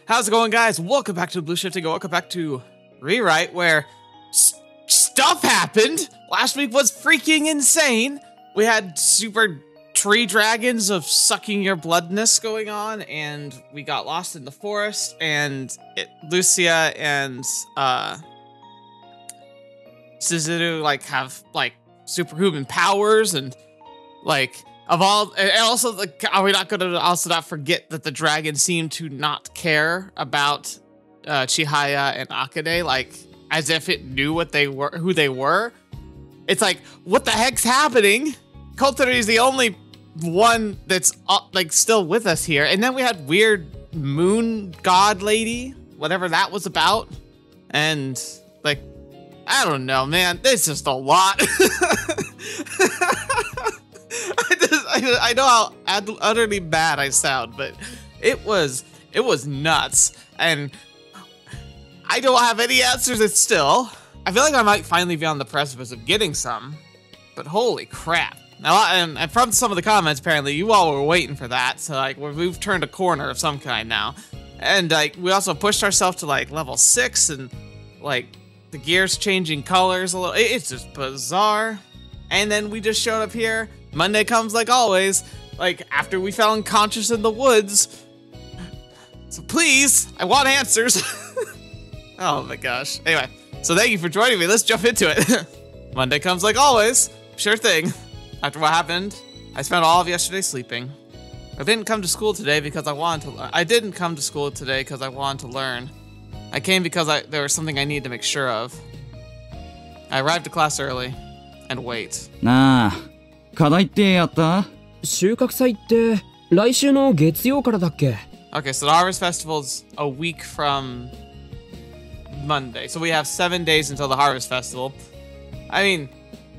How's it going, guys? Welcome back to TheBlueShifting. Welcome back to ReWrite, where stuff happened. Last week was freaking insane. We had super tree dragons of sucking your bloodness going on, and we got lost in the forest, and Lucia and Suzuru have superhuman powers, and evolved. And also, are we not going to also not forget that the dragon seemed to not care about Chihaya and Akane, as if it knew what they were, who they were. It's like, what the heck's happening? Kotori is the only one that's still with us here, and then we had weird moon god lady, whatever that was about, and I don't know, man. There's just a lot. I know how utterly bad I sound, but it was nuts, and I don't have any answers. It's still, I feel like I might finally be on the precipice of getting some, but holy crap. Now, and from some of the comments, apparently you all were waiting for that, so we've turned a corner of some kind now, and we also pushed ourselves to level 6, and the gears changing colors a little. It's just bizarre. And then we just showed up here. Monday comes like always, after we fell unconscious in the woods. So please, I want answers. Oh my gosh. Anyway, so thank you for joining me. Let's jump into it. Monday comes like always. Sure thing. After what happened, I spent all of yesterday sleeping. I didn't come to school today because I wanted to learn. I learn. I came because there was something I needed to make sure of. I arrived to class early. And wait. なあ、課題ってやった？収穫祭って来週の月曜からだっけ? Okay, so the Harvest Festival's a week from Monday. So we have 7 days until the Harvest Festival. I mean,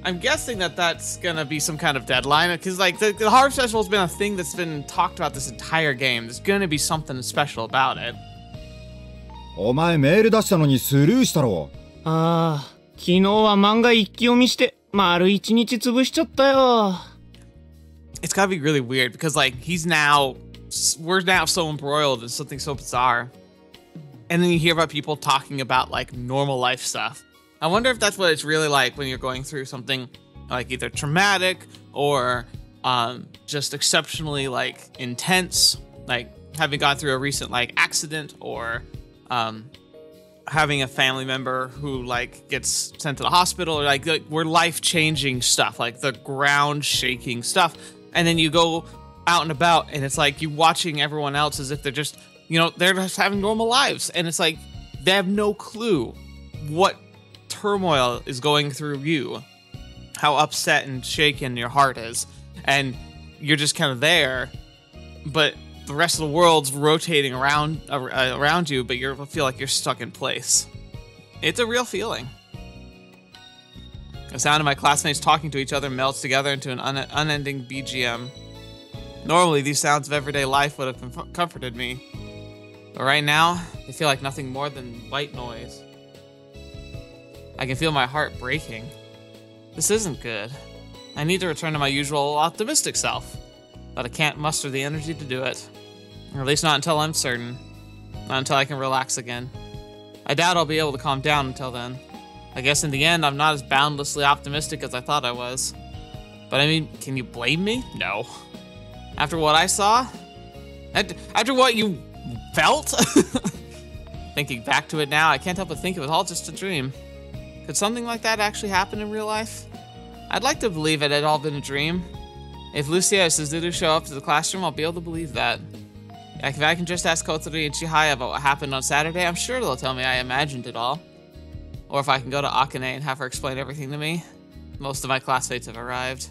I'm guessing that that's gonna be some kind of deadline, because the Harvest Festival's been a thing that's been talked about this entire game. There's gonna be something special about it. お前メール出したのにスルーしたろ。ああ、昨日は漫画一気読みして。丸一日潰しちゃったよ。 It's gotta be really weird because we're now so embroiled in something so bizarre, and then you hear about people talking about normal life stuff. I wonder if that's what it's really like when you're going through something either traumatic or just exceptionally intense, having gone through a recent accident, or having a family member who gets sent to the hospital, or we're life-changing stuff, the ground-shaking stuff, and then you go out and about, and it's you watching everyone else as if they're just, they're just having normal lives, and it's they have no clue what turmoil is going through you, how upset and shaken your heart is, and you're just kind of there, but the rest of the world's rotating around you, but you feel like you're stuck in place. It's a real feeling. The sound of my classmates talking to each other melts together into an unending BGM. Normally, these sounds of everyday life would have comforted me, but right now, they feel like nothing more than white noise. I can feel my heart breaking. This isn't good. I need to return to my usual optimistic self, but I can't muster the energy to do it. Or at least not until I'm certain. Not until I can relax again. I doubt I'll be able to calm down until then. I guess in the end, I'm not as boundlessly optimistic as I thought I was. But I mean, can you blame me? No. After what I saw? After what you felt? Thinking back to it now, I can't help but think it was all just a dream. Could something like that actually happen in real life? I'd like to believe it had all been a dream. If Lucia or Suzuru show up to the classroom, I'll be able to believe that. If I can just ask Kotori and Chihaya about what happened on Saturday, I'm sure they'll tell me I imagined it all. Or if I can go to Akane and have her explain everything to me. Most of my classmates have arrived.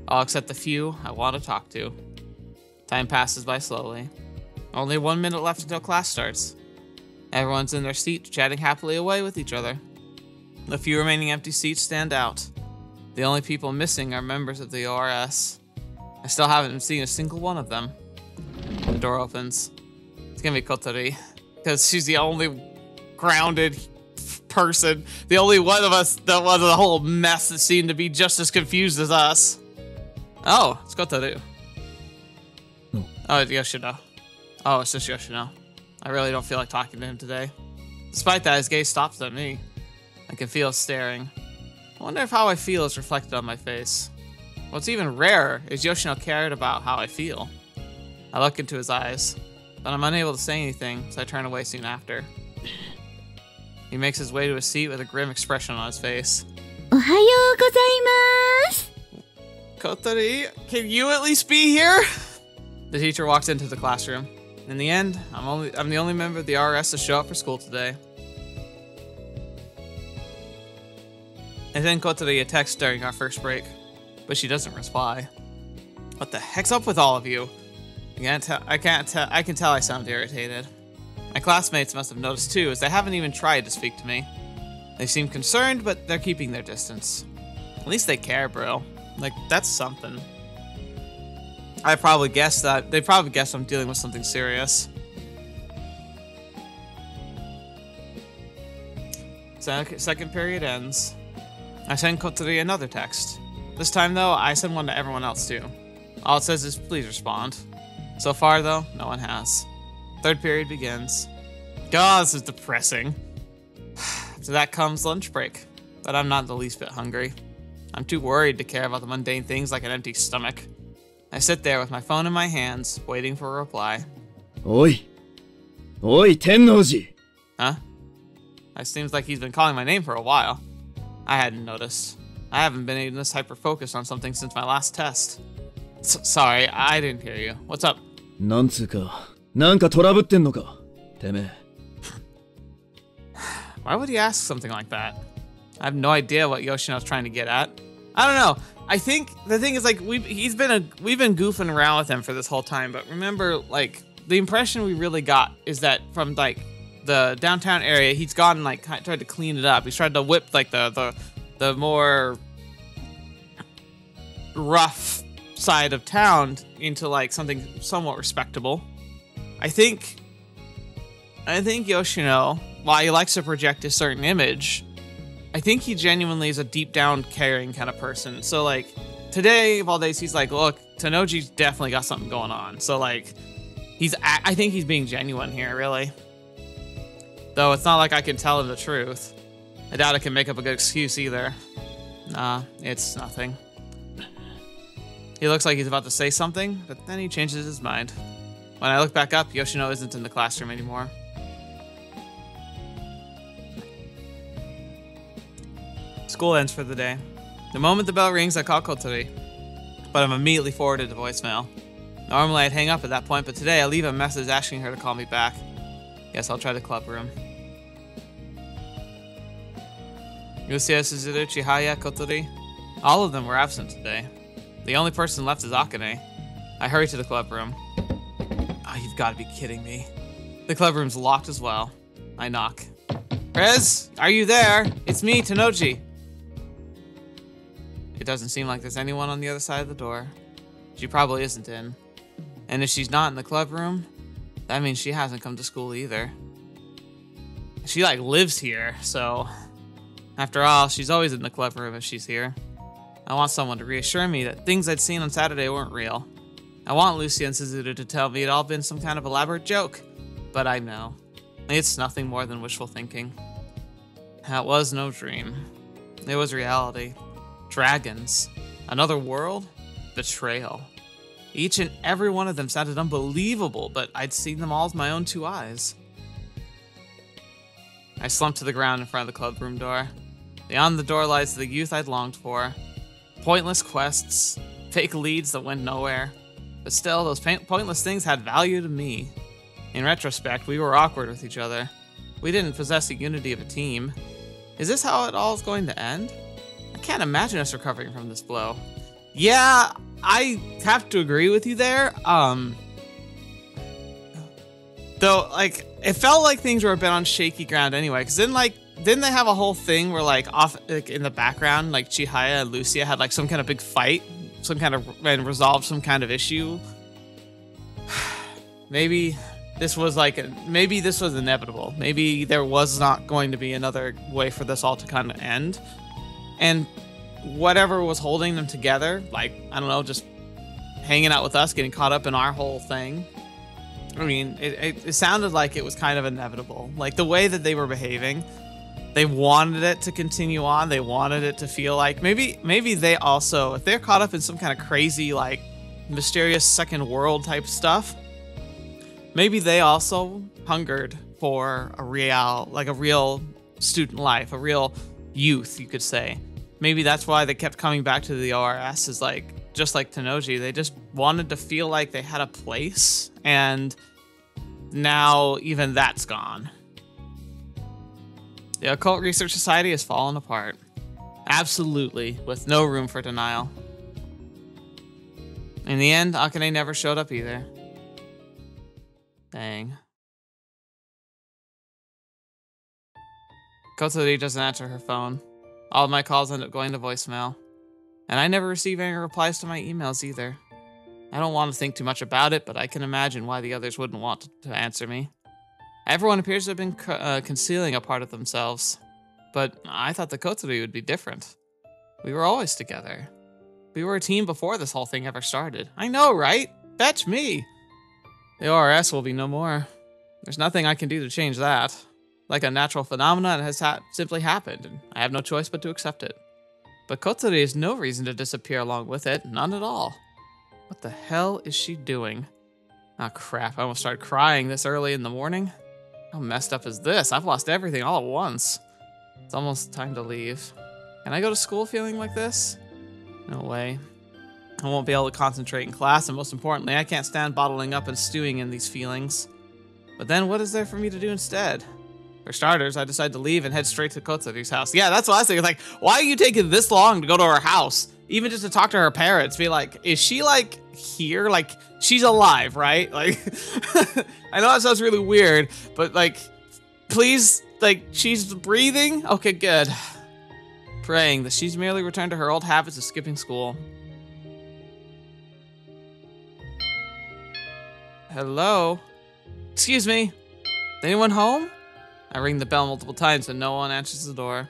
All except the few I want to talk to. Time passes by slowly. Only 1 minute left until class starts. Everyone's in their seat, chatting happily away with each other. The few remaining empty seats stand out. The only people missing are members of the ORS. I still haven't seen a single one of them. The door opens. It's gonna be Kotori, because she's the only grounded person, the only one of us that was a whole mess that seemed to be just as confused as us. Oh, it's Kotori. Oh, it's Yoshino. Oh, it's just Yoshino. I really don't feel like talking to him today. Despite that, his gaze stops at me. I can feel staring. I wonder if how I feel is reflected on my face. What's even rarer is Yoshino cared about how I feel. I look into his eyes, but I'm unable to say anything, so I turn away soon after. He makes his way to a seat with a grim expression on his face. おはようございます。 Kotori, can you at least be here? The teacher walks into the classroom. In the end, I'm the only member of the RS to show up for school today. I send Kotori a text during our first break, but she doesn't reply. What the heck's up with all of you? I can tell I sound irritated. My classmates must have noticed too, as they haven't even tried to speak to me. They seem concerned, but they're keeping their distance. At least they care, bro. Like, that's something. They probably guessed I'm dealing with something serious. Second period ends. I send Kotori another text. This time, though, I send one to everyone else, too. All it says is, please respond. So far, though, no one has. Third period begins. God, this is depressing. After that comes lunch break, but I'm not the least bit hungry. I'm too worried to care about the mundane things like an empty stomach. I sit there with my phone in my hands, waiting for a reply. Oi! Oi, Tennouji! Huh? It seems like he's been calling my name for a while. I hadn't noticed. I haven't been even this hyper-focused on something since my last test. Sorry, I didn't hear you. What's up? なんつうか、なんかトラブってんのか、てめえ。Why would he ask something like that? I have no idea what Yoshino's trying to get at. I don't know. I think the thing is, like, we've been goofing around with him for this whole time, but remember, like, the impression we really got is that from, like, the downtown area, he's gone, like, tried to clean it up. He's tried to whip, like, the more rough side of town into, like, something somewhat respectable. I think Yoshino, while he likes to project a certain image, I think he genuinely is a deep down caring kind of person. So, like, today of all days, he's like, look, Tennouji's definitely got something going on. So, like, I think he's being genuine here, really. Though it's not like I can tell him the truth. I doubt I can make up a good excuse either. Nah, it's nothing. He looks like he's about to say something, but then he changes his mind. When I look back up, Yoshino isn't in the classroom anymore. School ends for the day. The moment the bell rings, I call Kotori, but I'm immediately forwarded to voicemail. Normally I'd hang up at that point, but today I leave a message asking her to call me back. Guess I'll try the club room. Lucia, Suzuru, Chihaya, Kotori. All of them were absent today. The only person left is Akane. I hurry to the club room. Oh, you've got to be kidding me. The club room's locked as well. I knock. Rez, are you there? It's me, Tennouji. It doesn't seem like there's anyone on the other side of the door. She probably isn't in. And if she's not in the club room, that means she hasn't come to school either. She, like, lives here, so... After all, she's always in the club room if she's here. I want someone to reassure me that things I'd seen on Saturday weren't real. I want Lucia and Suzuru to tell me it all been some kind of elaborate joke. But I know. It's nothing more than wishful thinking. That was no dream. It was reality. Dragons. Another world. Betrayal. Each and every one of them sounded unbelievable, but I'd seen them all with my own two eyes. I slumped to the ground in front of the club room door. Beyond the door lies the youth I'd longed for. Pointless quests, fake leads that went nowhere. But still, those pointless things had value to me. In retrospect, we were awkward with each other. We didn't possess the unity of a team. Is this how it all is going to end? I can't imagine us recovering from this blow. Yeah, I have to agree with you there. Though, like, it felt like things were a bit on shaky ground anyway, because then, like, didn't they have a whole thing where, like, off, like, in the background, like, Chihaya and Lucia had, like, some kind of big fight, and resolved some kind of issue? Maybe this was, maybe this was inevitable. Maybe there was not going to be another way for this all to kind of end. And whatever was holding them together, like, I don't know, just hanging out with us, getting caught up in our whole thing, I mean, it sounded like it was kind of inevitable. Like the way that they were behaving, they wanted it to continue on. They wanted it to feel like maybe they also, if they're caught up in some kind of crazy, like mysterious second world type stuff, maybe they also hungered for a real student life, a real youth, you could say. Maybe that's why they kept coming back to the ORS, is like, just like Tennouji, they just wanted to feel like they had a place, and now even that's gone. The Occult Research Society has fallen apart. Absolutely, with no room for denial. In the end, Akane never showed up either. Dang. Kotori doesn't answer her phone. All of my calls end up going to voicemail. And I never receive any replies to my emails either. I don't want to think too much about it, but I can imagine why the others wouldn't want to answer me. Everyone appears to have been concealing a part of themselves. But I thought the Kotori would be different. We were always together. We were a team before this whole thing ever started. I know, right? Fetch me! The ORS will be no more. There's nothing I can do to change that. Like a natural phenomenon, it has simply happened, and I have no choice but to accept it. But Kotori has no reason to disappear along with it, none at all. What the hell is she doing? Oh crap, I almost started crying this early in the morning. How messed up is this? I've lost everything all at once. It's almost time to leave. Can I go to school feeling like this? No way. I won't be able to concentrate in class, and most importantly, I can't stand bottling up and stewing in these feelings. But then what is there for me to do instead? For starters, I decide to leave and head straight to Kotori's house. Yeah, that's what I was thinking. Like, why are you taking this long to go to her house? Even just to talk to her parents. Be like, is she, like, here? Like, she's alive, right? Like, I know that sounds really weird, but, like, please, like, she's breathing? Okay, good. Praying that she's merely returned to her old habits of skipping school. Hello? Excuse me? Anyone home? I ring the bell multiple times and no one answers the door.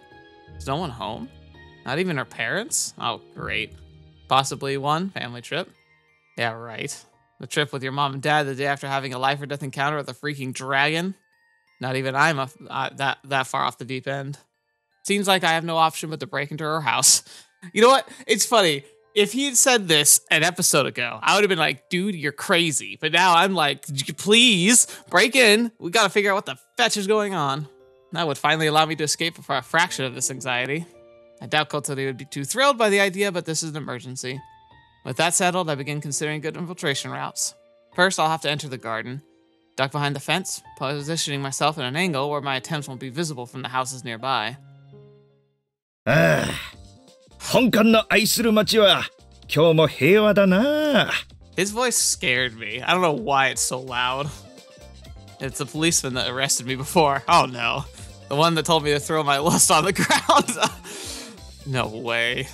Is no one home? Not even her parents? Oh, great. Possibly one family trip. Yeah, right. The trip with your mom and dad the day after having a life or death encounter with a freaking dragon. Not even I'm that far off the deep end. Seems like I have no option but to break into her house. You know what? It's funny. If he had said this an episode ago, I would have been like, dude, you're crazy. But now I'm like, please break in. We got to figure out what the fetch is going on. That would finally allow me to escape for a fraction of this anxiety. I doubt Kotori would be too thrilled by the idea, but this is an emergency. With that settled, I begin considering good infiltration routes. First, I'll have to enter the garden, duck behind the fence, positioning myself in an angle where my attempts won't be visible from the houses nearby. 本館の愛する街は今日も平和だな。 His voice scared me. I don't know why it's so loud. It's the policeman that arrested me before. Oh no. The one that told me to throw my lust on the ground. No way.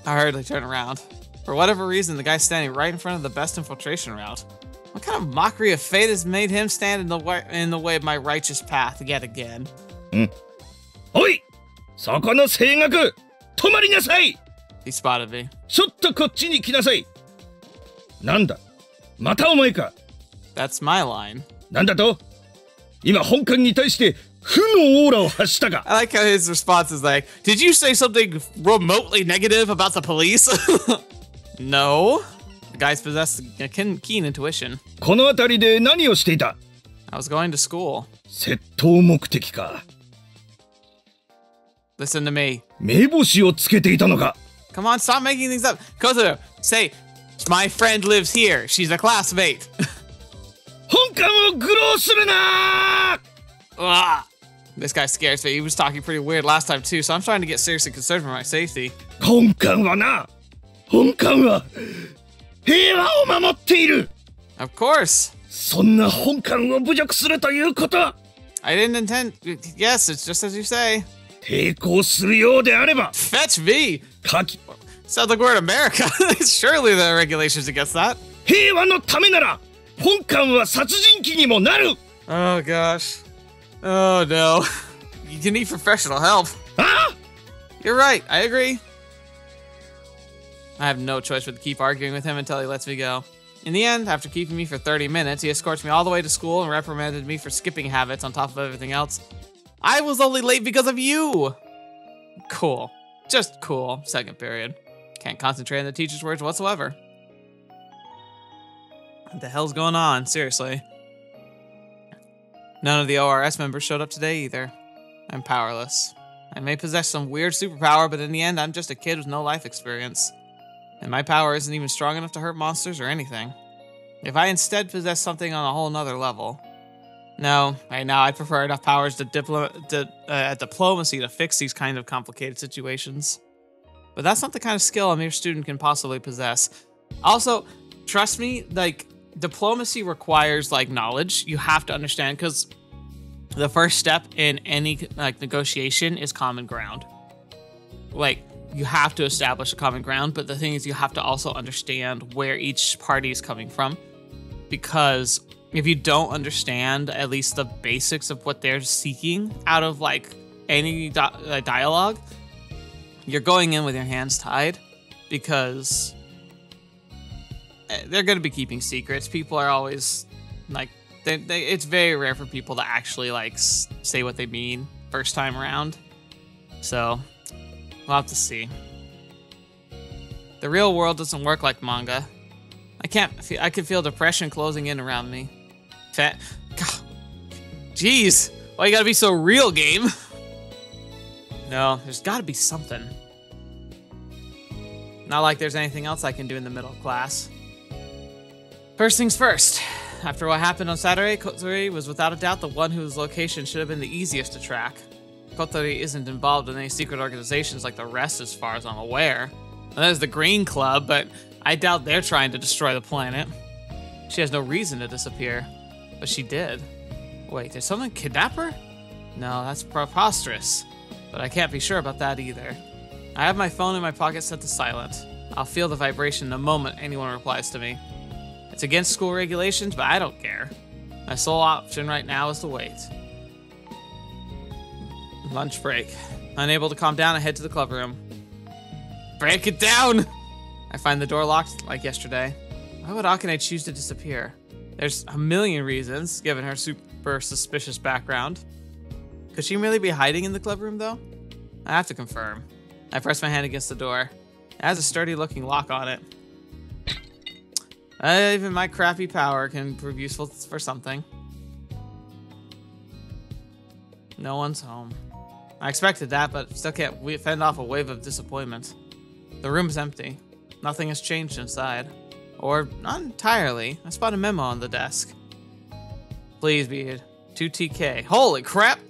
I hurriedly turn around. For whatever reason, the guy's standing right in front of the best infiltration route. What kind of mockery of fate has made him stand in the way of my righteous path yet again? おい、そこの声楽、止まりなさい。 He spotted me. ちょっとこっちに来なさい。なんだ、またお前か。 That's my line. なんだと？今本館に対して負のオーラを発したか。 I like how his response is like, did you say something remotely negative about the police? No. The guy's possessed a keen intuition. この辺りで何をしていた？ I was going to school. 窃盗目的か。 Listen to me. 目星をつけていたのか。 Come on, stop making things up. Kotaru, say, my friend lives here. She's a classmate. 本館を愚弄するな。 This guy scares me. He was talking pretty weird last time too, so I'm trying to get seriously concerned for my safety. 本館はな、本館は平和を守っている。 Of course. そんな本館を侮辱するということ。 I didn't intend. Yes, it's just as you say. 抵抗するようであれば。 Fetch me. 書き。 Sounds like we're in America. Surely there are regulations against that. 平和のためなら本館は殺人鬼にもなる。 Oh gosh. Oh no. You need professional help. あ? You're right. I agree. I have no choice but to keep arguing with him until he lets me go. In the end, after keeping me for 30 minutes, he escorts me all the way to school and reprimanded me for skipping habits on top of everything else. I was only late because of you! Cool. Just cool. Second period. Can't concentrate on the teacher's words whatsoever. What the hell's going on? Seriously. None of the ORS members showed up today either. I'm powerless. I may possess some weird superpower, but in the end, I'm just a kid with no life experience. And my power isn't even strong enough to hurt monsters or anything. If I instead possess something on a whole nother level... No, right now I'd prefer enough powers to diplomacy to fix these kind of complicated situations. But that's not the kind of skill a mere student can possibly possess. Also, trust me, like, diplomacy requires, like, knowledge. You have to understand, because the first step in any, like, negotiation is common ground. Like, you have to establish a common ground, but the thing is you have to also understand where each party is coming from. Because if you don't understand at least the basics of what they're seeking out of, like, any dialogue, you're going in with your hands tied, because they're going to be keeping secrets. People are always, like, it's very rare for people to actually, like, say what they mean first time around. So, we'll have to see. The real world doesn't work like manga. I can feel depression closing in around me. God. Jeez. Why you gotta be so real, game? No, there's gotta be something. Not like there's anything else I can do in the middle of class. First things first. After what happened on Saturday, Kotori was without a doubt the one whose location should have been the easiest to track. Kotori isn't involved in any secret organizations like the rest as far as I'm aware. And there's the Green Club, but I doubt they're trying to destroy the planet. She has no reason to disappear. But she did. Wait, did someone kidnap her? No, that's preposterous. But I can't be sure about that either. I have my phone in my pocket set to silent. I'll feel the vibration the moment anyone replies to me. It's against school regulations, but I don't care. My sole option right now is to wait. Lunch break. Unable to calm down, I head to the club room. Break it down! I find the door locked like yesterday. Why would Akane choose to disappear? There's a million reasons, given her super suspicious background. Could she really be hiding in the club room, though? I have to confirm. I press my hand against the door. It has a sturdy-looking lock on it. Even my crappy power can prove useful for something. No one's home. I expected that, but still can't fend off a wave of disappointment. The room's empty. Nothing has changed inside. Or, not entirely. I spot a memo on the desk. Please be 2TK. Holy crap!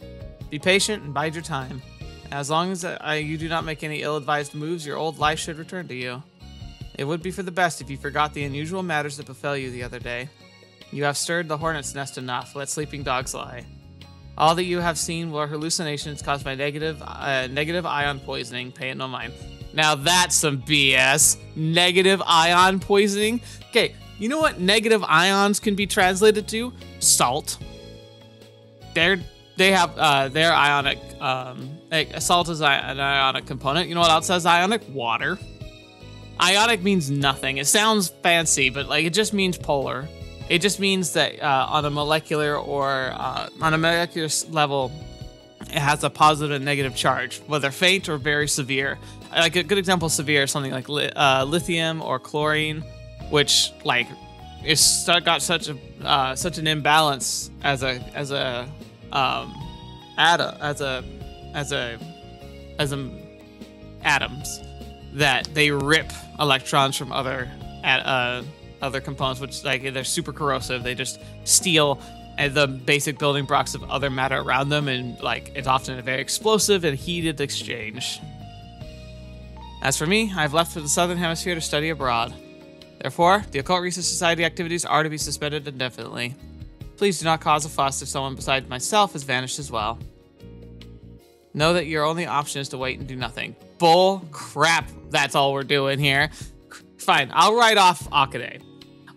Be patient and bide your time. As long as you do not make any ill-advised moves, your old life should return to you. It would be for the best if you forgot the unusual matters that befell you the other day. You have stirred the hornet's nest enough. Let sleeping dogs lie. All that you have seen were hallucinations caused by negative ion poisoning. Pay it no mind. Now that's some BS. Negative ion poisoning? Okay, you know what negative ions can be translated to? Salt. They have their ionic, salt is an ionic component. You know what else has ionic? Water. Ionic means nothing. It sounds fancy, but like it just means polar. It just means that on a molecular level, it has a positive and negative charge, whether faint or very severe. Like a good example of severe is something like lithium or chlorine, which like is got such an imbalance as atoms that they rip electrons from other components, which like they're super corrosive. They just steal the basic building blocks of other matter around them, and like it's often a very explosive and heated exchange. As for me, I've left for the Southern Hemisphere to study abroad. Therefore, the Occult Research Society activities are to be suspended indefinitely. Please do not cause a fuss if someone besides myself has vanished as well. Know that your only option is to wait and do nothing. Bull crap, that's all we're doing here. Fine, I'll write off Akane.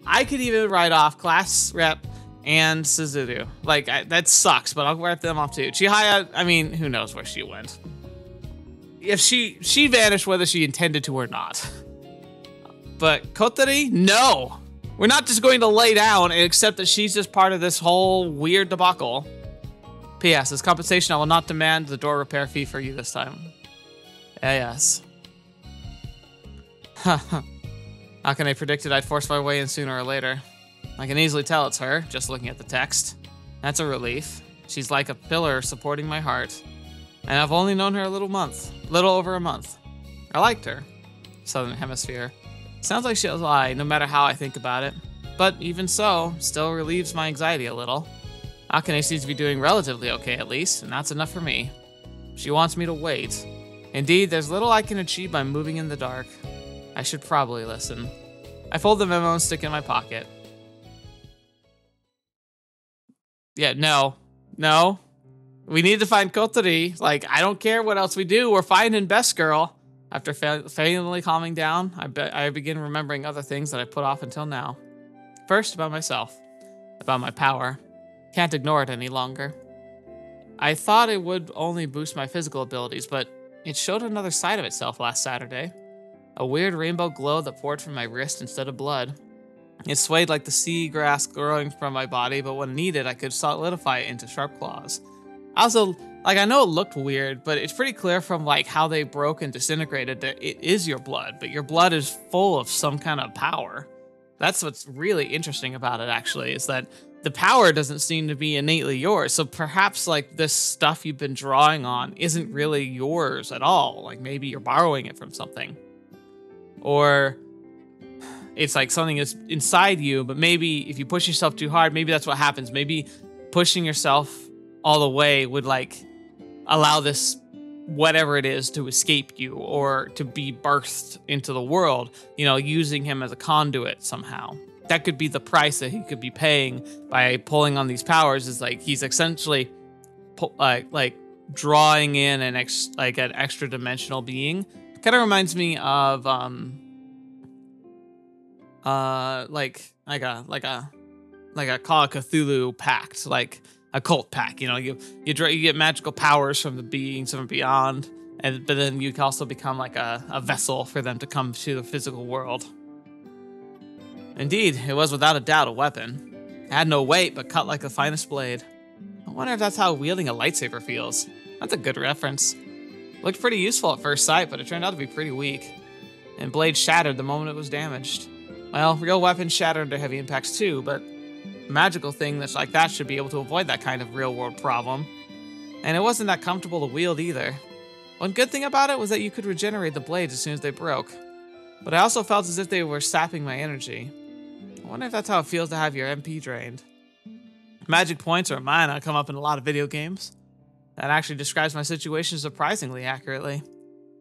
I could even write off Class Rep and Suzuru. Like, that sucks, but I'll write them off too. Chihaya, I mean, who knows where she went. If she vanished whether she intended to or not. But Kotori, no. We're not just going to lay down and accept that she's just part of this whole weird debacle. P.S. As compensation, I will not demand the door repair fee for you this time. Yes. Akane predicted I'd force my way in sooner or later. I can easily tell it's her, just looking at the text. That's a relief. She's like a pillar supporting my heart. And I've only known her a little over a month. I liked her. Southern Hemisphere. Sounds like she'll lie, no matter how I think about it. But even so, still relieves my anxiety a little. Akane seems to be doing relatively okay at least, and that's enough for me. She wants me to wait. Indeed, there's little I can achieve by moving in the dark. I should probably listen. I fold the memo and stick it in my pocket. Yeah, no. We need to find Kotori. Like, I don't care what else we do. We're finding Best Girl. After finally calming down, I begin remembering other things that I put off until now. First, about myself. About my power. Can't ignore it any longer. I thought it would only boost my physical abilities, but it showed another side of itself last Saturday. A weird rainbow glow that poured from my wrist instead of blood. It swayed like the sea grass growing from my body, but when needed, I could solidify it into sharp claws. Also, like, I know it looked weird, but it's pretty clear from, like, how they broke and disintegrated that it is your blood, but your blood is full of some kind of power. That's what's really interesting about it, actually, is that the power doesn't seem to be innately yours. So perhaps, like, this stuff you've been drawing on isn't really yours at all. Like, maybe you're borrowing it from something. Or it's like something that's inside you, but maybe if you push yourself too hard, maybe that's what happens. Maybe pushing yourself all the way would, like, allow this whatever it is to escape you or to be birthed into the world, you know, using him as a conduit somehow. That could be the price that he could be paying by pulling on these powers, is like he's essentially like drawing in an extra dimensional being. Kind of reminds me of like a Call of Cthulhu pact, like a cult pack. You know, you get magical powers from the beings from beyond, but then you can also become like a vessel for them to come to the physical world. Indeed, it was without a doubt a weapon. It had no weight, but cut like the finest blade. I wonder if that's how wielding a lightsaber feels. That's a good reference. Looked pretty useful at first sight, but it turned out to be pretty weak. And blade shattered the moment it was damaged. Well, real weapons shatter under heavy impacts too, but a magical thing that's like that should be able to avoid that kind of real-world problem. And it wasn't that comfortable to wield either. One good thing about it was that you could regenerate the blades as soon as they broke. But I also felt as if they were sapping my energy. I wonder if that's how it feels to have your MP drained. Magic points or mana come up in a lot of video games. That actually describes my situation surprisingly accurately.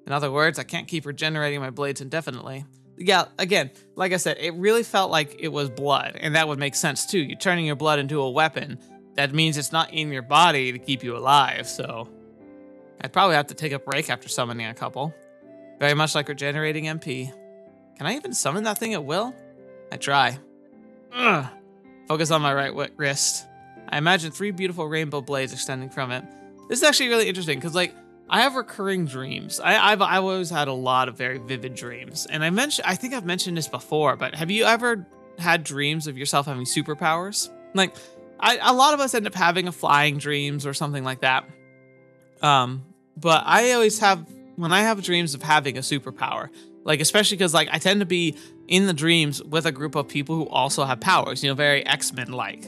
In other words, I can't keep regenerating my blades indefinitely. Yeah, again, like I said, it really felt like it was blood, and that would make sense too. You're turning your blood into a weapon. That means it's not in your body to keep you alive, so I'd probably have to take a break after summoning a couple. Very much like regenerating MP. Can I even summon that thing at will? I try. Ugh. Focus on my right wrist. I imagine 3 beautiful rainbow blades extending from it. This is actually really interesting because, like, I have recurring dreams. I've always had a lot of very vivid dreams, and I think I've mentioned this before, but have you ever had dreams of yourself having superpowers? Like, a lot of us end up having a flying dreams or something like that. But I always have, when I have dreams of having a superpower, like, especially because, like, I tend to be in the dreams with a group of people who also have powers, you know, very X-Men-like.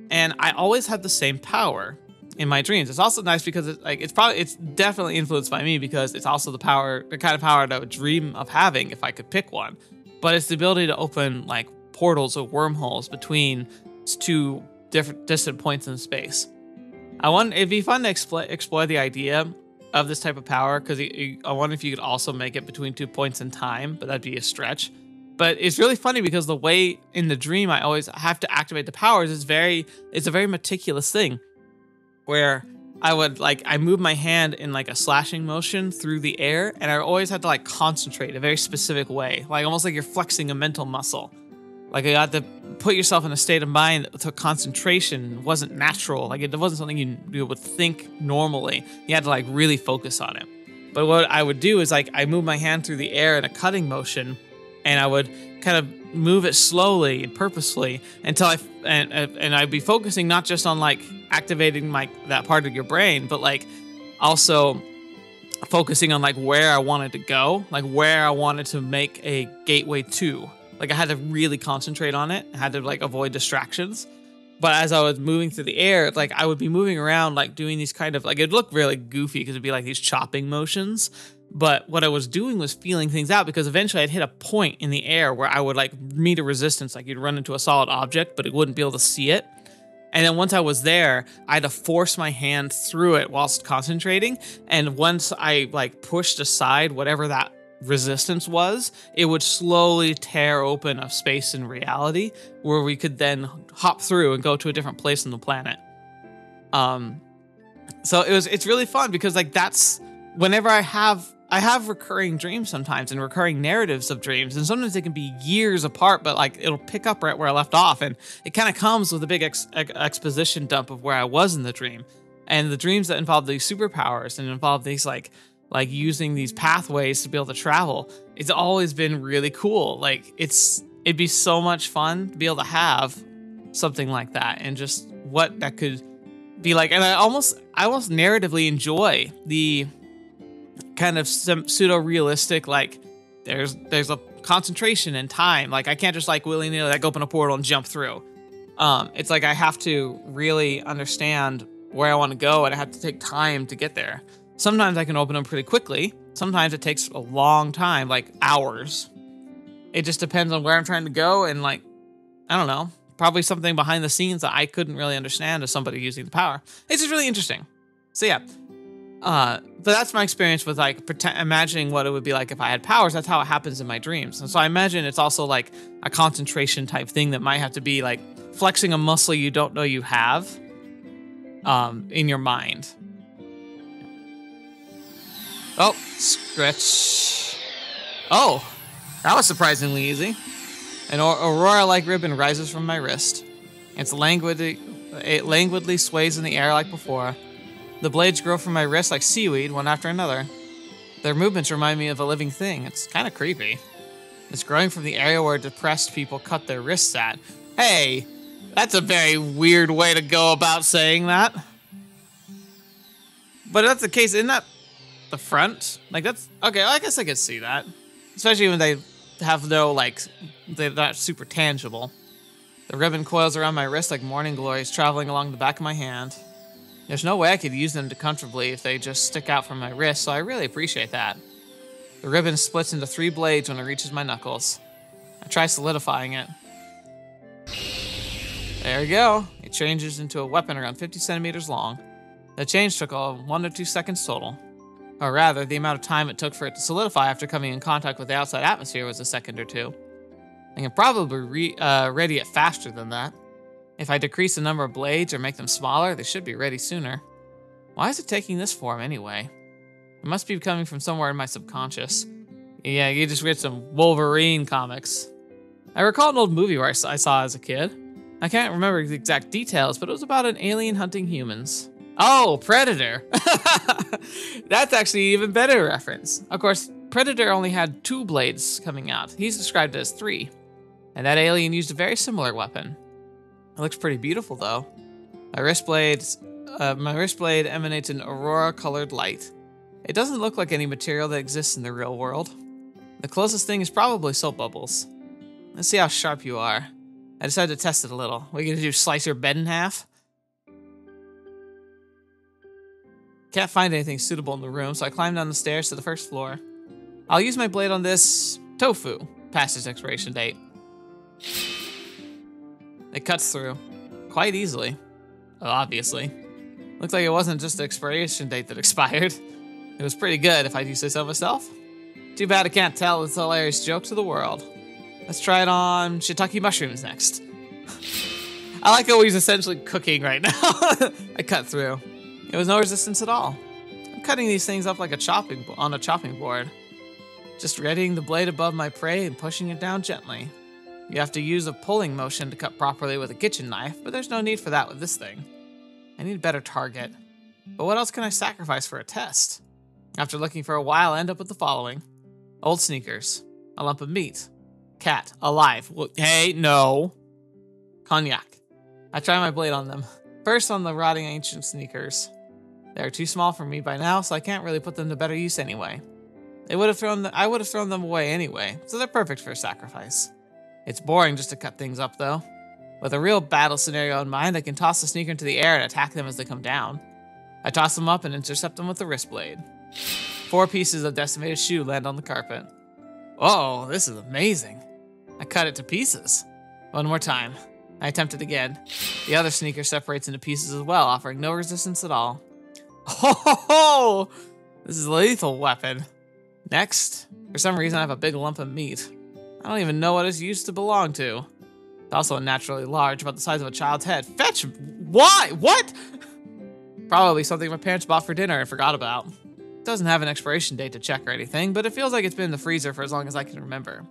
And I always had the same power in my dreams. It's also nice because it's definitely influenced by me, because it's also the kind of power that I would dream of having if I could pick one. But it's the ability to open, like, portals or wormholes between 2 distant points in space. It'd be fun to explore the idea of this type of power, because I wonder if you could also make it between 2 points in time, but that'd be a stretch. But it's really funny because the way in the dream I always have to activate the powers it's a very meticulous thing, where I move my hand in like a slashing motion through the air, and I always had to like concentrate a very specific way, like almost like you're flexing a mental muscle. Like, you had to put yourself in a state of mind so concentration wasn't natural. Like, it wasn't something you would think normally. You had to like really focus on it. But what I would do is, like, I move my hand through the air in a cutting motion, and I would kind of move it slowly and purposefully until and I'd be focusing not just on like activating that part of your brain, but like also focusing on like where I wanted to go, like where I wanted to make a gateway to. Like I had to really concentrate on it. I had to like avoid distractions. But as I was moving through the air, like I would be moving around, like doing these kind of like, it'd look really goofy because it'd be like these chopping motions. But what I was doing was feeling things out, because eventually I'd hit a point in the air where I would like meet a resistance, like you'd run into a solid object, but it wouldn't be able to see it. And then once I was there, I had to force my hand through it whilst concentrating. And once I like pushed aside whatever that resistance was, it would slowly tear open a space in reality where we could then hop through and go to a different place on the planet. So it's really fun, because like that's whenever I have recurring dreams sometimes, and recurring narratives of dreams, and sometimes they can be years apart, but like it'll pick up right where I left off, and it kind of comes with a big exposition dump of where I was in the dream. And the dreams that involve these superpowers and involve these like using these pathways to be able to travel, it's always been really cool. Like it'd be so much fun to be able to have something like that, and just what that could be like. And I almost narratively enjoy the kind of pseudo-realistic, like there's a concentration and time. Like I can't just like willy-nilly like open a portal and jump through. It's like I have to really understand where I want to go, and I have to take time to get there. Sometimes I can open them pretty quickly. Sometimes it takes a long time, like hours. It just depends on where I'm trying to go, and like, I don't know, probably something behind the scenes that I couldn't really understand as somebody using the power. It's just really interesting. So yeah. But that's my experience with like imagining what it would be like if I had powers. That's how it happens in my dreams. And so I imagine it's also like a concentration type thing that might have to be like flexing a muscle you don't know you have in your mind. Oh, stretch. Oh, that was surprisingly easy. An aurora-like ribbon rises from my wrist. It languidly sways in the air like before. The blades grow from my wrist like seaweed, one after another. Their movements remind me of a living thing. It's kind of creepy. It's growing from the area where depressed people cut their wrists at. Hey, that's a very weird way to go about saying that. But if that's the case, isn't that the front? Like that's okay. I guess I could see that, especially when they have no like they're not super tangible. The ribbon coils around my wrist like morning glories traveling along the back of my hand. There's no way I could use them comfortably if they just stick out from my wrist, so I really appreciate that. The ribbon splits into 3 blades when it reaches my knuckles. I try solidifying it. There we go. It changes into a weapon around 50 centimeters long. The change took 1 to 2 seconds total. Or rather, the amount of time it took for it to solidify after coming in contact with the outside atmosphere was a second or 2. I can probably ready it faster than that. If I decrease the number of blades or make them smaller, they should be ready sooner. Why is it taking this form anyway? It must be coming from somewhere in my subconscious. Yeah, you just read some Wolverine comics. I recall an old movie where I saw as a kid. I can't remember the exact details, but it was about an alien hunting humans. Oh, Predator! That's actually an even better reference. Of course, Predator only had 2 blades coming out. He's described as 3. And that alien used a very similar weapon. It looks pretty beautiful, though. My wrist blade emanates an aurora-colored light. It doesn't look like any material that exists in the real world. The closest thing is probably soap bubbles. Let's see how sharp you are. I decided to test it a little. What are you gonna do, slice your bed in half? Can't find anything suitable in the room, so I climb down the stairs to the first floor. I'll use my blade on this tofu, past its expiration date. It cuts through, quite easily. Obviously. Looks like it wasn't just the expiration date that expired. It was pretty good, if I do say so myself. Too bad I can't tell this hilarious joke to the world. Let's try it on shiitake mushrooms next. I like how he's essentially cooking right now. I cut through. It was no resistance at all. I'm cutting these things up like on a chopping board. Just readying the blade above my prey and pushing it down gently. You have to use a pulling motion to cut properly with a kitchen knife, but there's no need for that with this thing. I need a better target. But what else can I sacrifice for a test? After looking for a while, I end up with the following. Old sneakers, a lump of meat, Cat, alive. Well, hey, no. Cognac. I try my blade on them. First on the rotting ancient sneakers. They are too small for me by now, so I can't really put them to better use anyway. I would have thrown them away anyway, so they're perfect for a sacrifice. It's boring just to cut things up, though. With a real battle scenario in mind, I can toss the sneaker into the air and attack them as they come down. I toss them up and intercept them with the wrist blade. 4 pieces of decimated shoe land on the carpet. Oh, this is amazing. I cut it to pieces. One more time. I attempt it again. The other sneaker separates into pieces as well, offering no resistance at all. Oh, this is a lethal weapon. Next, for some reason I have a big lump of meat. I don't even know what it's used to belong to. It's also unnaturally large, about the size of a child's head. Fetch! Why? What? Probably something my parents bought for dinner and forgot about. It doesn't have an expiration date to check or anything, but it feels like it's been in the freezer for as long as I can remember.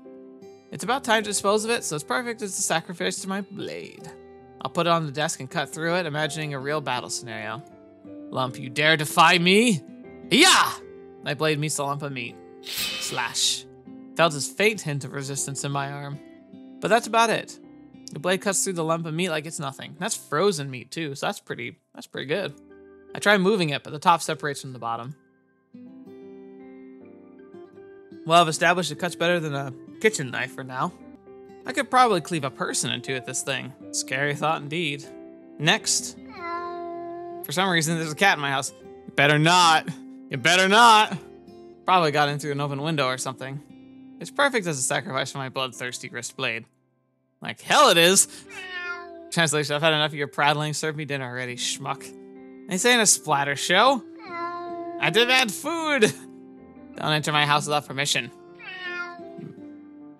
It's about time to dispose of it, so it's perfect as a sacrifice to my blade. I'll put it on the desk and cut through it, imagining a real battle scenario. Lump, you dare defy me? Yeah! My blade meets the lump of meat. Slash. Felt a faint hint of resistance in my arm. But that's about it. The blade cuts through the lump of meat like it's nothing. That's frozen meat too, so that's pretty good. I try moving it, but the top separates from the bottom. Well, I've established it cuts better than a kitchen knife for now. I could probably cleave a person into it, this thing. Scary thought indeed. Next. For some reason, there's a cat in my house. You better not. You better not. Probably got in through an open window or something. It's perfect as a sacrifice for my bloodthirsty wrist blade. Like hell it is. Translation, I've had enough of your prattling. Serve me dinner already, schmuck. This ain't a splatter show. I demand food. Don't enter my house without permission.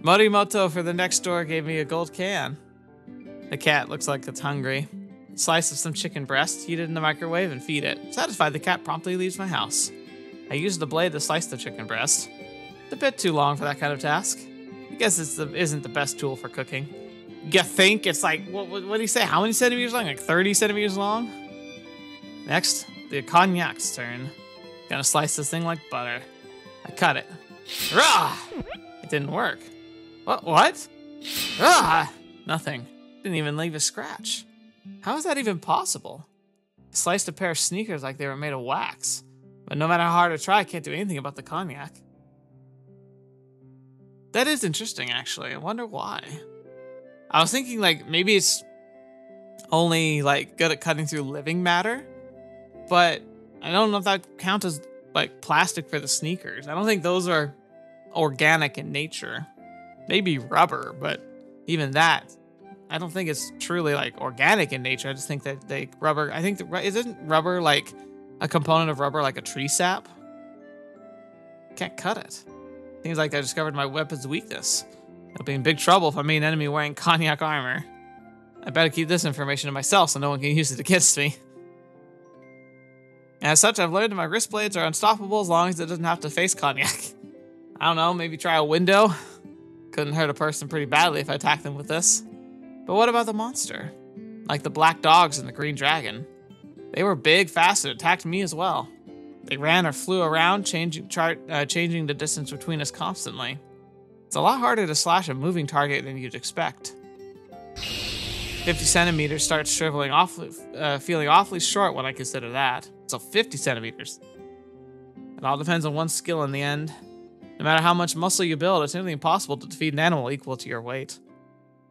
Morimoto for the next door gave me a gold can. The cat looks like it's hungry. A slice of some chicken breast, heat it in the microwave, and feed it. Satisfied, the cat promptly leaves my house. I use the blade to slice the chicken breast. It's a bit too long for that kind of task. I guess it isn't the best tool for cooking. You think it's like, what do you say? How many centimeters long? Like 30 centimeters long? Next, the cognac's turn. Gonna slice this thing like butter. I cut it. Rah! It didn't work. What? Ah! Nothing. Didn't even leave a scratch. How is that even possible? I sliced a pair of sneakers like they were made of wax. But no matter how hard I try, I can't do anything about the cognac. That is interesting, actually. I wonder why. I was thinking, like, maybe it's only, like, good at cutting through living matter. But I don't know if that counts as, like, plastic for the sneakers. I don't think those are organic in nature. Maybe rubber, but even that, I don't think it's truly, like, organic in nature. I just think that rubber, I think, isn't rubber, like, a component of rubber, like a tree sap? Can't cut it. Seems like I discovered my weapon's weakness. I'll be in big trouble if I meet an enemy wearing cognac armor. I better keep this information to myself so no one can use it against me. As such, I've learned that my wrist blades are unstoppable as long as it doesn't have to face cognac. I don't know, maybe try a window? Couldn't hurt a person pretty badly if I attacked them with this. But what about the monster? Like the black dogs and the green dragon. They were big, fast, and attacked me as well. They ran or flew around, changing the distance between us constantly. It's a lot harder to slash a moving target than you'd expect. 50 centimeters starts shriveling off, feeling awfully short when I consider that. So 50 centimeters. It all depends on one's skill in the end. No matter how much muscle you build, it's nearly impossible to defeat an animal equal to your weight.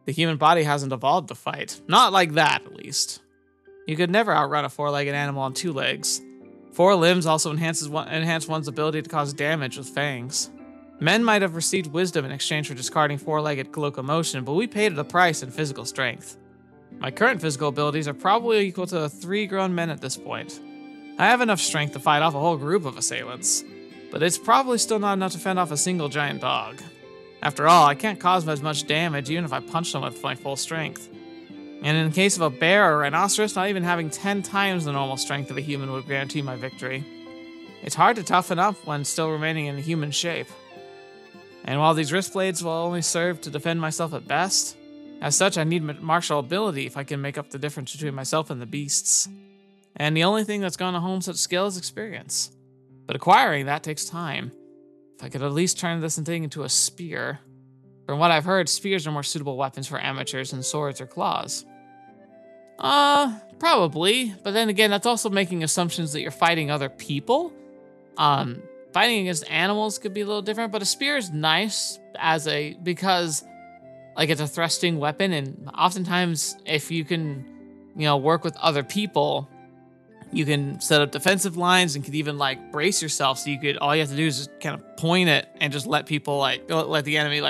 The human body hasn't evolved to fight. Not like that, at least. You could never outrun a 4-legged animal on 2 legs. 4 limbs also enhance one's ability to cause damage with fangs. Men might have received wisdom in exchange for discarding 4-legged locomotion, but we paid at a price in physical strength. My current physical abilities are probably equal to 3 grown men at this point. I have enough strength to fight off a whole group of assailants, but it's probably still not enough to fend off a single giant dog. After all, I can't cause as much damage even if I punch them with my full strength. And in the case of a bear or rhinoceros, not even having 10 times the normal strength of a human would guarantee my victory. It's hard to toughen up when still remaining in human shape. And while these wrist blades will only serve to defend myself at best, as such I need martial ability if I can make up the difference between myself and the beasts. And the only thing that's gonna home such skill is experience. But acquiring that takes time. If I could at least turn this thing into a spear. From what I've heard, spears are more suitable weapons for amateurs than swords or claws. Probably. But then again, that's also making assumptions that you're fighting other people. Fighting against animals could be a little different, but a spear is nice because like it's a thrusting weapon, and oftentimes if you can, work with other people, you can set up defensive lines and could even like brace yourself. So all you have to do is just kind of point it and just let people let the enemy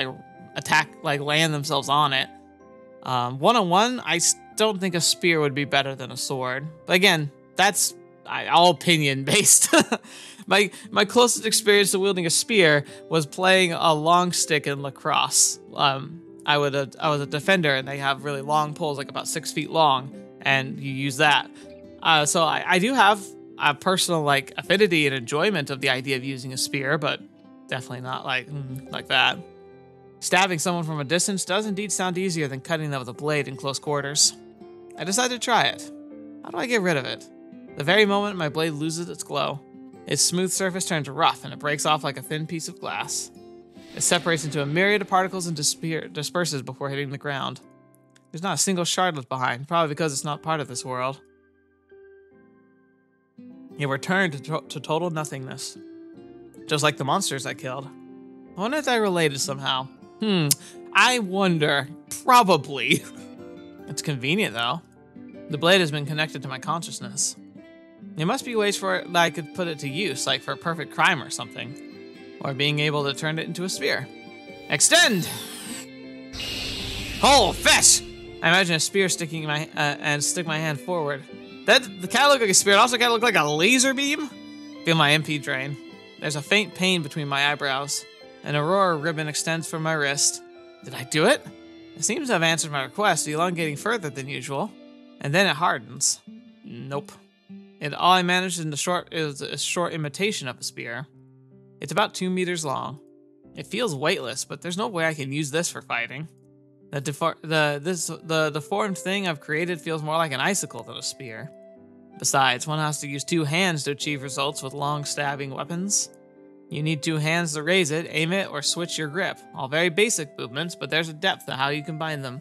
attack, land themselves on it. One-on-one, I don't think a spear would be better than a sword. But again, that's all opinion based. My closest experience to wielding a spear was playing a long stick in lacrosse. I was a defender, and they have really long poles, like about 6 feet long, and you use that. So I do have a personal affinity and enjoyment of the idea of using a spear, but definitely not like that. Stabbing someone from a distance does indeed sound easier than cutting them with a blade in close quarters. I decided to try it. How do I get rid of it? The very moment my blade loses its glow, its smooth surface turns rough and it breaks off like a thin piece of glass. It separates into a myriad of particles and disperses before hitting the ground. There's not a single shard left behind, probably because it's not part of this world. It returned to total nothingness, just like the monsters I killed. I wonder if they're related somehow. I wonder. Probably. It's convenient, though. The blade has been connected to my consciousness. There must be ways for it that I could put it to use, like for a perfect crime or something. Or being able to turn it into a spear. Extend! Hold fast! I imagine a spear sticking my stick my hand forward. That kind of look like a spear. It also kind of look like a laser beam. Feel my MP drain. There's a faint pain between my eyebrows. An aurora ribbon extends from my wrist. Did I do it? It seems to have answered my request, elongating further than usual. And then it hardens. Nope. All I managed is a short imitation of a spear. It's about 2 meters long. It feels weightless, but there's no way I can use this for fighting. The deformed thing I've created feels more like an icicle than a spear. Besides, one has to use 2 hands to achieve results with long stabbing weapons. You need 2 hands to raise it, aim it, or switch your grip. All very basic movements, but there's a depth to how you combine them.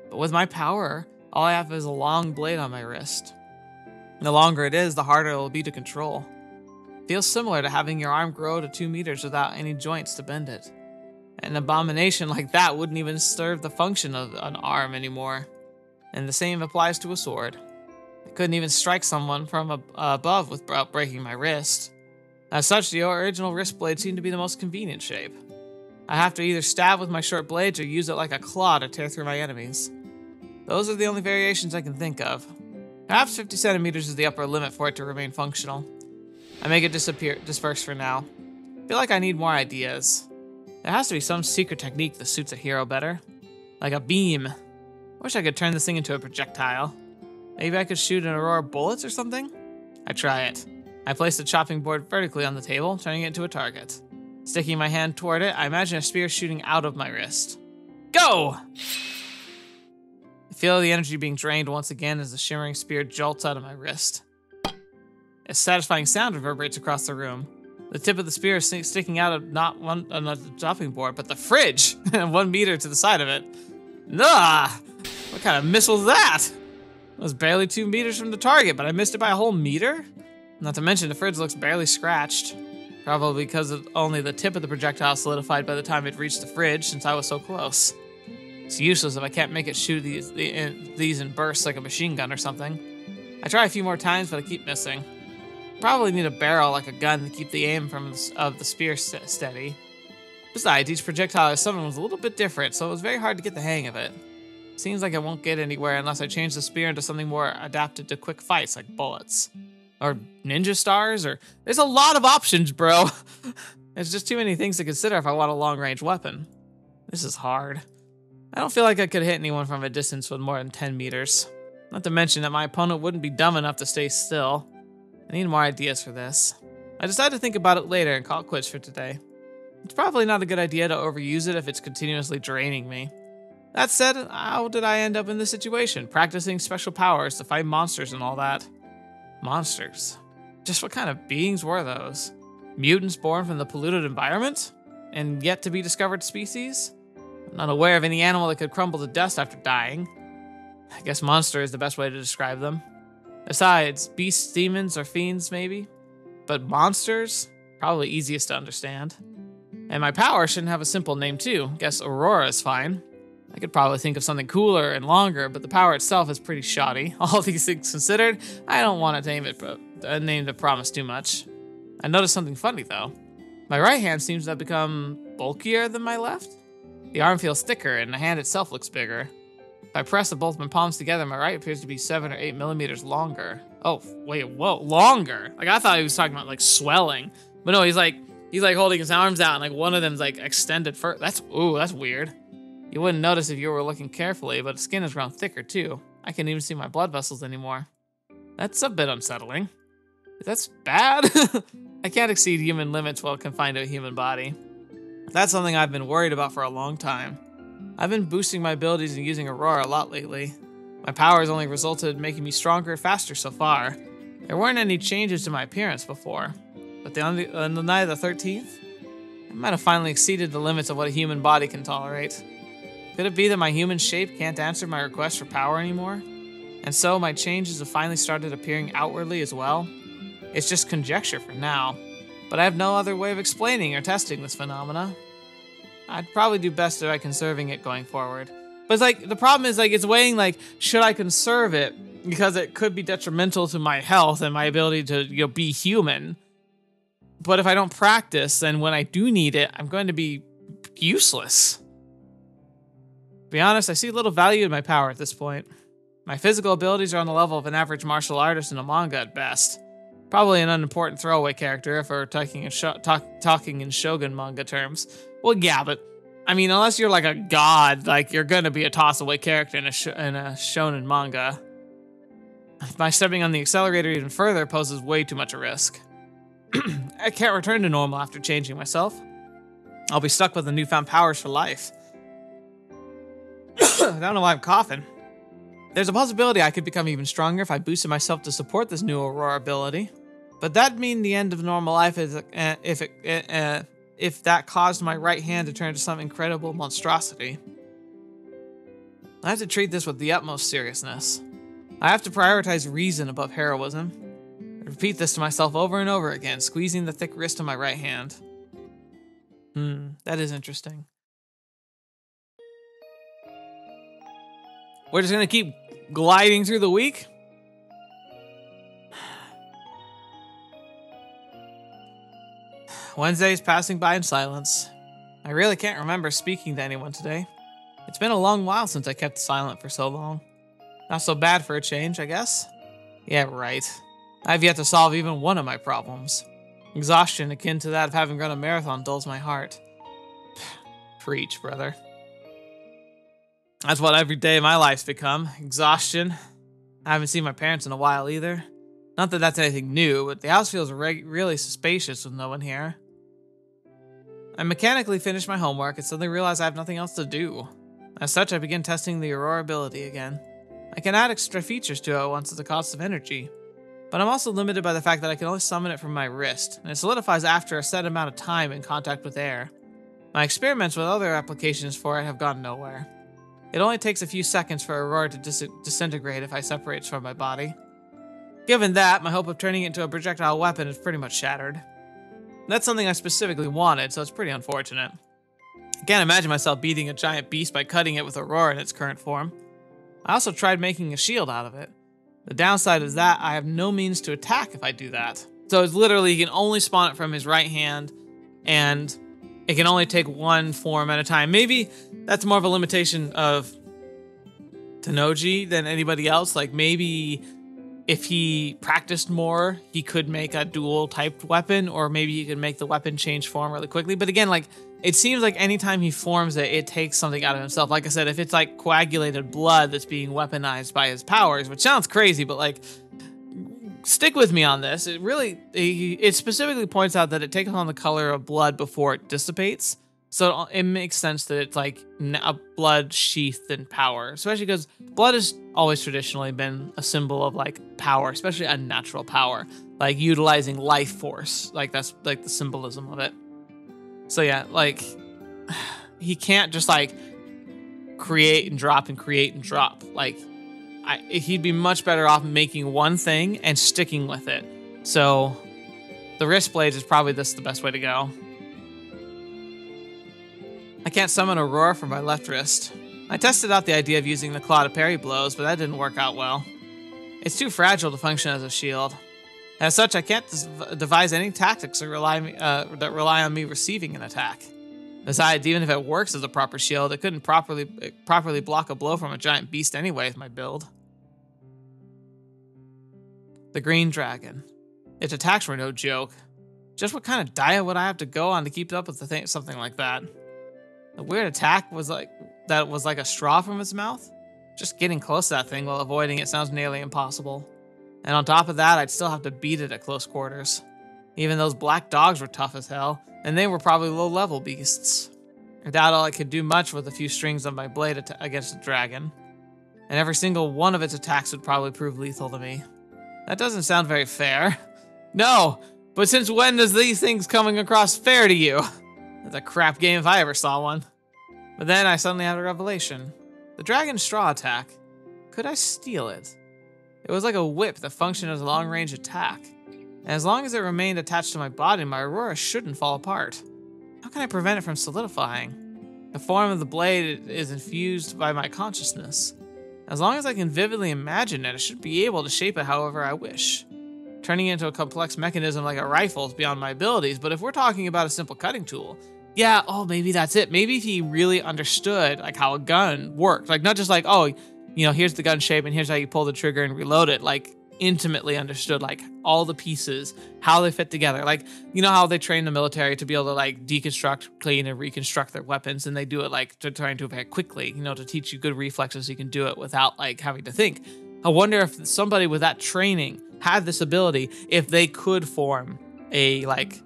But with my power, all I have is a long blade on my wrist. The longer it is, the harder it will be to control. It feels similar to having your arm grow to 2 meters without any joints to bend it. An abomination like that wouldn't even serve the function of an arm anymore. And the same applies to a sword. I couldn't even strike someone from above without breaking my wrist. As such, the original wrist blade seemed to be the most convenient shape. I have to either stab with my short blades or use it like a claw to tear through my enemies. Those are the only variations I can think of. Perhaps 50 centimeters is the upper limit for it to remain functional. I make it disperse for now. I feel like I need more ideas. There has to be some secret technique that suits a hero better. Like a beam. I wish I could turn this thing into a projectile. Maybe I could shoot an aurora bullets or something? I try it. I place the chopping board vertically on the table, turning it into a target. Sticking my hand toward it, I imagine a spear shooting out of my wrist. Go! I feel the energy being drained once again as the shimmering spear jolts out of my wrist. A satisfying sound reverberates across the room. The tip of the spear is sticking out of not the chopping board, but the fridge, 1 meter to the side of it. Nah! What kind of missile is that? It was barely 2 meters from the target, but I missed it by a whole meter? Not to mention, the fridge looks barely scratched. Probably because only the tip of the projectile solidified by the time it reached the fridge, since I was so close. It's useless if I can't make it shoot these in bursts like a machine gun or something. I try a few more times, but I keep missing. Probably need a barrel like a gun to keep the aim of the spear steady. Besides, each projectile I summoned was a little bit different, so it was very hard to get the hang of it. Seems like I won't get anywhere unless I change the spear into something more adapted to quick fights like bullets. Or ninja stars, or... There's a lot of options, bro. There's just too many things to consider if I want a long-range weapon. This is hard. I don't feel like I could hit anyone from a distance with more than 10 meters. Not to mention that my opponent wouldn't be dumb enough to stay still. I need more ideas for this. I decided to think about it later and call it quits for today. It's probably not a good idea to overuse it if it's continuously draining me. That said, how did I end up in this situation, practicing special powers to fight monsters and all that? Monsters? Just what kind of beings were those? Mutants born from the polluted environment? And yet to be discovered species? I'm not aware of any animal that could crumble to dust after dying. I guess monster is the best way to describe them. Besides, beasts, demons, or fiends, maybe. But monsters? Probably easiest to understand. And my power shouldn't have a simple name too. Guess Aurora is fine. I could probably think of something cooler and longer, but the power itself is pretty shoddy. All these things considered, I don't want to name it a name to promise too much. I noticed something funny though. My right hand seems to have become bulkier than my left. The arm feels thicker and the hand itself looks bigger. If I press both my palms together, my right appears to be 7 or 8 millimeters longer. Oh, wait, whoa, longer? Like I thought he was talking about like swelling. But no, he's like holding his arms out and like one of them's like extended further. That's weird. You wouldn't notice if you were looking carefully, but the skin has grown thicker too. I can't even see my blood vessels anymore. That's a bit unsettling. That's bad. I can't exceed human limits while confined to a human body. That's something I've been worried about for a long time. I've been boosting my abilities and using Aurora a lot lately. My power has only resulted in making me stronger and faster so far. There weren't any changes to my appearance before, but on the night of the 13th, I might have finally exceeded the limits of what a human body can tolerate. Could it be that my human shape can't answer my request for power anymore? And so my changes have finally started appearing outwardly as well? It's just conjecture for now, but I have no other way of explaining or testing this phenomena. I'd probably do best by conserving it going forward. But it's like, the problem is like, it's weighing like, should I conserve it? Because it could be detrimental to my health and my ability to, be human. But if I don't practice, then when I do need it, I'm going to be useless. To be honest, I see little value in my power at this point. My physical abilities are on the level of an average martial artist in a manga at best. Probably an unimportant throwaway character if we're talking in Shogun manga terms. Well, yeah, but I mean, unless you're like a god, like you're gonna be a toss-away character in a shonen manga. My stepping on the accelerator even further poses way too much a risk. I can't return to normal after changing myself. I'll be stuck with the newfound powers for life. I don't know why I'm coughing. There's a possibility I could become even stronger if I boosted myself to support this new Aurora ability. But that'd mean the end of normal life if that caused my right hand to turn into some incredible monstrosity. I have to treat this with the utmost seriousness. I have to prioritize reason above heroism. I repeat this to myself over and over again, squeezing the thick wrist of my right hand. That is interesting. We're just gonna keep gliding through the week? Wednesday is passing by in silence. I really can't remember speaking to anyone today. It's been a long while since I kept silent for so long. Not so bad for a change, I guess. Yeah, right. I've yet to solve even one of my problems. Exhaustion akin to that of having run a marathon dulls my heart. Preach, brother. That's what every day of my life's become. Exhaustion. I haven't seen my parents in a while either. Not that that's anything new, but the house feels really spacious with no one here. I mechanically finish my homework and suddenly realize I have nothing else to do. As such, I begin testing the Aurora ability again. I can add extra features to it once at the cost of energy, but I'm also limited by the fact that I can only summon it from my wrist, and it solidifies after a set amount of time in contact with air. My experiments with other applications for it have gone nowhere. It only takes a few seconds for Aurora to disintegrate if I separate it from my body. Given that, my hope of turning it into a projectile weapon is pretty much shattered. That's something I specifically wanted, so it's pretty unfortunate. I can't imagine myself beating a giant beast by cutting it with Aurora in its current form. I also tried making a shield out of it. The downside is that I have no means to attack if I do that. So it's literally, he can only spawn it from his right hand, and it can only take one form at a time. Maybe that's more of a limitation of Tennouji than anybody else. Like maybe if he practiced more, he could make a dual typed weapon, or maybe he could make the weapon change form really quickly. But again, like it seems like anytime he forms it, it takes something out of himself. Like I said, if it's like coagulated blood that's being weaponized by his powers, which sounds crazy, but like stick with me on this. It specifically points out that it takes on the color of blood before it dissipates. So it makes sense that it's like a blood sheathed in power, especially because blood has always traditionally been a symbol of like power, especially unnatural power, like utilizing life force. Like that's like the symbolism of it. So yeah, like he can't just like create and drop and create and drop. Like, he'd be much better off making one thing and sticking with it. So the wrist blades is probably the best way to go. I can't summon Aurora from my left wrist. I tested out the idea of using the claw to parry blows, but that didn't work out well. It's too fragile to function as a shield. As such, I can't devise any tactics that rely on me receiving an attack. Besides, even if it works as a proper shield, it couldn't properly block a blow from a giant beast anyway with my build. The Green Dragon. Its attacks were no joke. Just what kind of diet would I have to go on to keep up with something like that? The weird attack was like a straw from its mouth. Just getting close to that thing while avoiding it sounds nearly impossible. And on top of that, I'd still have to beat it at close quarters. Even those black dogs were tough as hell, and they were probably low-level beasts. I doubt I could do much with a few strings of my blade against a dragon. And every single one of its attacks would probably prove lethal to me. That doesn't sound very fair. No, but since when does these things coming across fair to you? That's a crap game if I ever saw one. But then I suddenly had a revelation. The dragon's straw attack. Could I steal it? It was like a whip that functioned as a long-range attack. And as long as it remained attached to my body, my Aurora shouldn't fall apart. How can I prevent it from solidifying? The form of the blade is infused by my consciousness. As long as I can vividly imagine it, I should be able to shape it however I wish. Turning it into a complex mechanism like a rifle is beyond my abilities, but if we're talking about a simple cutting tool, yeah, maybe that's it. Maybe if he really understood like how a gun worked, like not just like, here's the gun shape and here's how you pull the trigger and reload it, like intimately understood like all the pieces, how they fit together. Like, you know how they train the military to be able to like deconstruct, clean, and reconstruct their weapons, and they do it like to try and do it very quickly, to teach you good reflexes so you can do it without like having to think. I wonder if somebody with that training had this ability, if they could form a like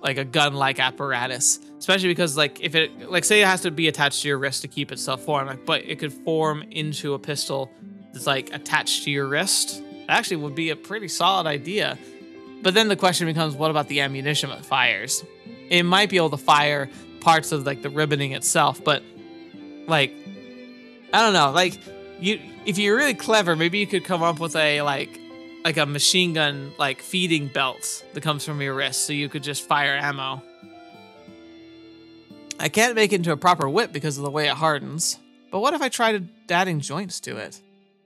a gun-like apparatus, especially because like if it like say it has to be attached to your wrist to keep itself formed, like, but it could form into a pistol that's like attached to your wrist. That actually would be a pretty solid idea. But then the question becomes, what about the ammunition it fires? It might be able to fire parts of like the ribboning itself, but like I don't know, like if you're really clever, maybe you could come up with a like a machine gun like feeding belt that comes from your wrist so you could just fire ammo. I can't make it into a proper whip because of the way it hardens. But what if I tried adding joints to it?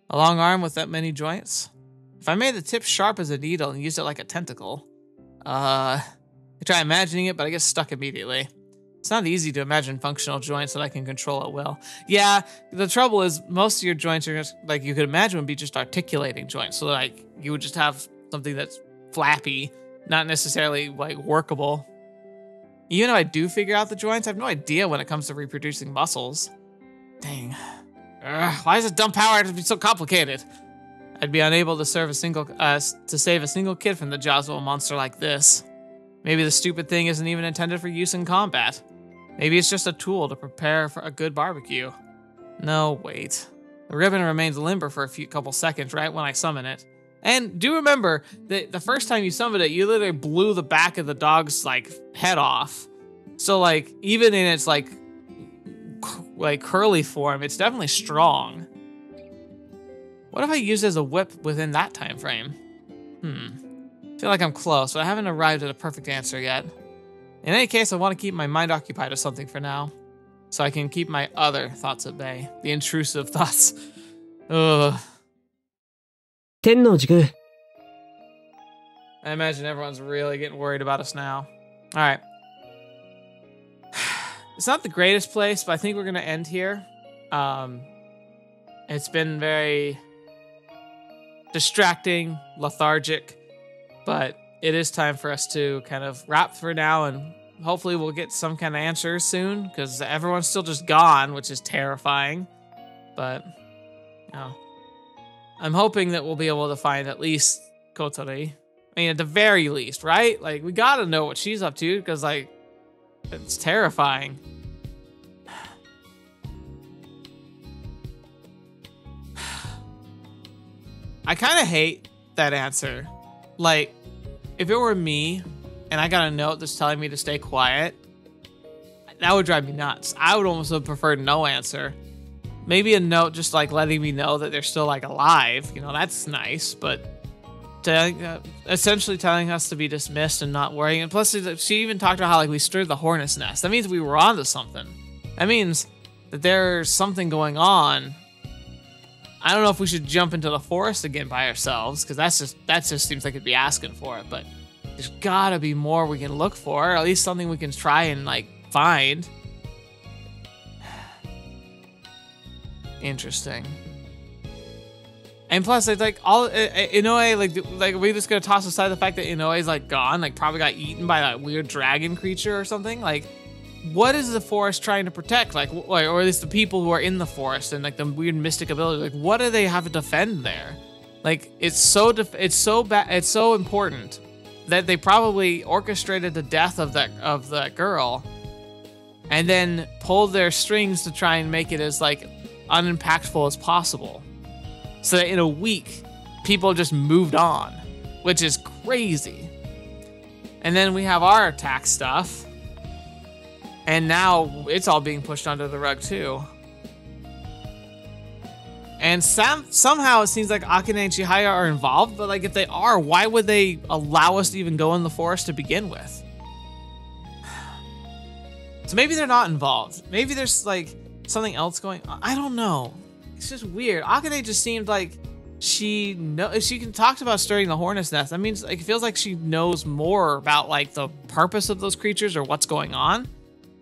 A long arm with that many joints? If I made the tip sharp as a needle and used it like a tentacle. I try imagining it, but I get stuck immediately. It's not easy to imagine functional joints that I can control at will. Yeah, the trouble is most of your joints are just, like you could imagine would be just articulating joints. So like you would just have something that's flappy, not necessarily like workable. Even if I do figure out the joints, I have no idea when it comes to reproducing muscles. Dang. Why does a dumb power have to be so complicated? I'd be unable to save a single kid from the jaws of a monster like this. Maybe the stupid thing isn't even intended for use in combat. Maybe it's just a tool to prepare for a good barbecue. No, wait. The ribbon remains limber for a couple seconds right when I summon it. And do remember that the first time you summoned it, you literally blew the back of the dog's like head off. So like even in its like curly form, it's definitely strong. What if I use it as a whip within that time frame? I feel like I'm close, but I haven't arrived at a perfect answer yet. In any case, I want to keep my mind occupied with something for now, so I can keep my other thoughts at bay. The intrusive thoughts. Ugh. Tennouji-kun. I imagine everyone's really getting worried about us now. Alright. It's not the greatest place, but I think we're going to end here. It's been very distracting, lethargic, but it is time for us to kind of wrap for now, and hopefully we'll get some kind of answers soon, because everyone's still just gone, which is terrifying. But, I'm hoping that we'll be able to find at least Kotori. I mean, at the very least, right? Like, we gotta know what she's up to, because, like, it's terrifying. I kind of hate that answer. Like, if it were me and I got a note that's telling me to stay quiet, that would drive me nuts. I would almost have preferred no answer. maybe a note just like letting me know that they're still like alive. You know, that's nice, but essentially telling us to be dismissed and not worrying. And plus, she even talked about how like we stirred the hornet's nest. That means we were onto something. That means that there's something going on. I don't know if we should jump into the forest again by ourselves, because that just seems like it'd be asking for it. But there's gotta be more we can look for, or at least something we can try and like find. Interesting. And plus, it's like all Inoue, like we just gonna toss aside the fact that Inoue's like gone, like probably got eaten by that weird dragon creature or something. Like, what is the forest trying to protect? Like, or at least the people who are in the forest and like the weird mystic ability. Like, what do they have to defend there? Like, it's so important that they probably orchestrated the death of that girl, and then pulled their strings to try and make it as like unimpactful as possible, so that in a week people just moved on, which is crazy. And then we have our attack stuff. And now it's all being pushed under the rug too. And somehow it seems like Akane and Chihaya are involved, but like if they are, why would they allow us to even go in the forest to begin with? So maybe they're not involved. Maybe there's like something else going on. I don't know. It's just weird. Akane just seemed like she talked about stirring the hornet's nest. That means like it feels like she knows more about like the purpose of those creatures or what's going on.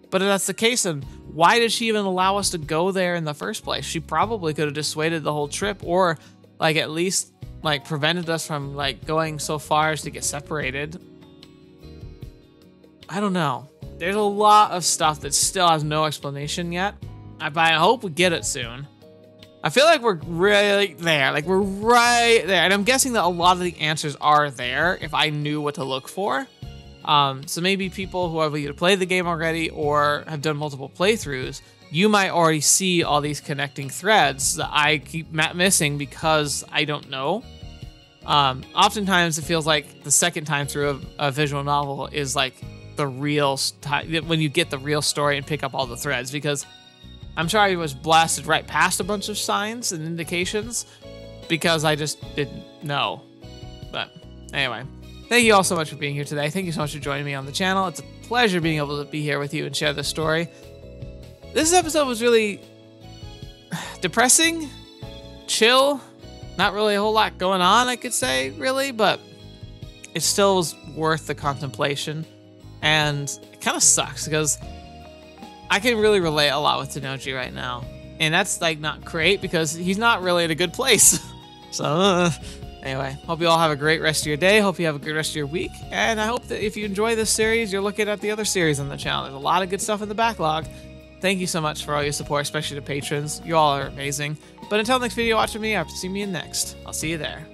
But if that's the case, then why did she even allow us to go there in the first place? She probably could have dissuaded the whole trip, or like at least like prevented us from like going so far as to get separated. I don't know. There's a lot of stuff that still has no explanation yet. But I hope we get it soon. I feel like we're really there. Like we're right there. And I'm guessing that a lot of the answers are there if I knew what to look for. So maybe people who have either played the game already or have done multiple playthroughs, you might already see all these connecting threads that I keep missing because I don't know. Oftentimes it feels like the second time through a visual novel is like the real when you get the real story and pick up all the threads, because I'm sure I was blasted right past a bunch of signs and indications because I just didn't know. But anyway. Thank you all so much for being here today. Thank you so much for joining me on the channel. It's a pleasure being able to be here with you and share this story. This episode was really depressing, chill, not really a whole lot going on, I could say, really, but it still was worth the contemplation. And it kind of sucks because I can really relate a lot with Tennouji right now. And that's like not great because he's not really in a good place. So, anyway, hope you all have a great rest of your day. Hope you have a good rest of your week. And I hope that if you enjoy this series, you're looking at the other series on the channel. There's a lot of good stuff in the backlog. Thank you so much for all your support, especially to patrons. You all are amazing. But until next video, watch with me. I have to see me in next. I'll see you there.